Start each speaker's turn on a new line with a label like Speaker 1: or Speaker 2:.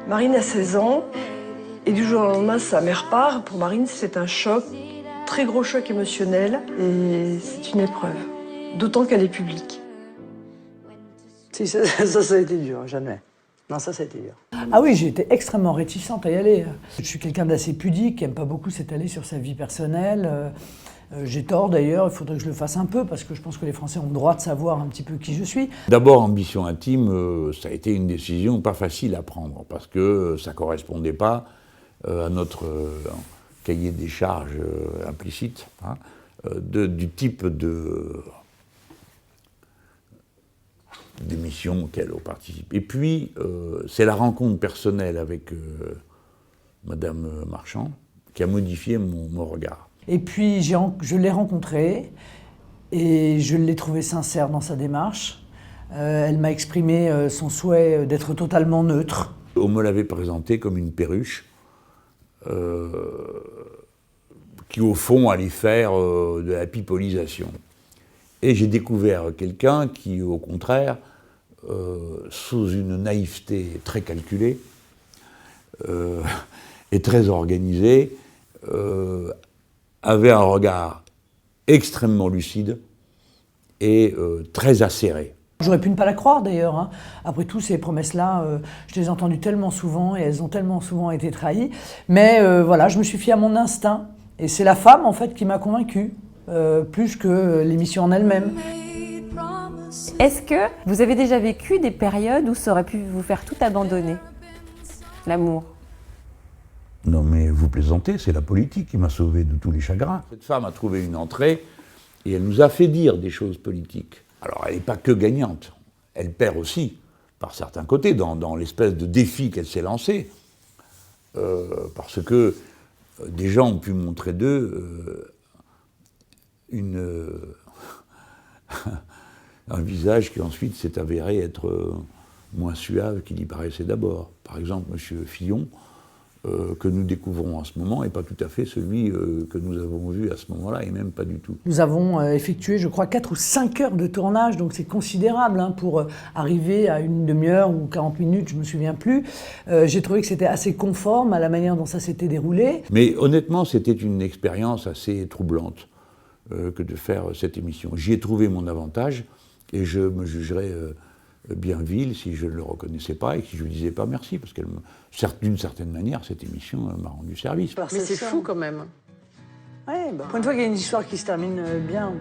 Speaker 1: Marine a 16 ans et du jour au lendemain, sa mère part. Pour Marine, c'est un choc, très gros choc émotionnel et c'est une épreuve, d'autant qu'elle est publique.
Speaker 2: Si, ça a été dur, jamais. Non, ça a été dur.
Speaker 3: Ah oui, j'ai été extrêmement réticente à y aller. Je suis quelqu'un d'assez pudique, qui n'aime pas beaucoup s'étaler sur sa vie personnelle. J'ai tort d'ailleurs, il faudrait que je le fasse un peu, parce que je pense que les Français ont le droit de savoir un petit peu qui je suis.
Speaker 4: D'abord, Ambition intime, ça a été une décision pas facile à prendre, parce que ça ne correspondait pas à notre cahier des charges implicite, hein, du type d'émission auxquelles on participe. Et puis, c'est la rencontre personnelle avec Madame Marchand qui a modifié mon regard.
Speaker 3: Et puis je l'ai rencontrée et je l'ai trouvée sincère dans sa démarche. Elle m'a exprimé son souhait d'être totalement neutre.
Speaker 4: On me l'avait présentée comme une perruche qui, au fond, allait faire de la pipolisation. Et j'ai découvert quelqu'un qui, au contraire, sous une naïveté très calculée et très organisée, avait un regard extrêmement lucide et très acéré.
Speaker 3: J'aurais pu ne pas la croire d'ailleurs, hein. Après tout, ces promesses-là, je les ai entendues tellement souvent et elles ont tellement souvent été trahies. Mais voilà, je me suis fiée à mon instinct. Et c'est la femme, en fait, qui m'a convaincue, plus que l'émission en elle-même.
Speaker 5: Est-ce que vous avez déjà vécu des périodes où ça aurait pu vous faire tout abandonner, l'amour?
Speaker 4: Non mais vous plaisantez, c'est la politique qui m'a sauvé de tous les chagrins. Cette femme a trouvé une entrée et elle nous a fait dire des choses politiques. Alors elle n'est pas que gagnante, elle perd aussi, par certains côtés, dans l'espèce de défi qu'elle s'est lancé. Parce que des gens ont pu montrer d'eux un visage qui ensuite s'est avéré être moins suave qu'il y paraissait d'abord. Par exemple, M. Fillon, que nous découvrons en ce moment, n'est pas tout à fait celui que nous avons vu à ce moment-là, et même pas du tout.
Speaker 3: Nous avons effectué, je crois, 4 ou 5 heures de tournage, donc c'est considérable hein, pour arriver à une demi-heure ou 40 minutes, je ne me souviens plus. J'ai trouvé que c'était assez conforme à la manière dont ça s'était déroulé.
Speaker 4: Mais honnêtement, c'était une expérience assez troublante que de faire cette émission. J'y ai trouvé mon avantage, et je me jugerais bien vil si je ne le reconnaissais pas et si je ne lui disais pas merci, parce qu'elle d'une certaine manière, cette émission m'a rendu service.
Speaker 2: Mais c'est fou quand même.
Speaker 3: Ouais, bah, pour une fois qu'il y a une histoire qui se termine bien.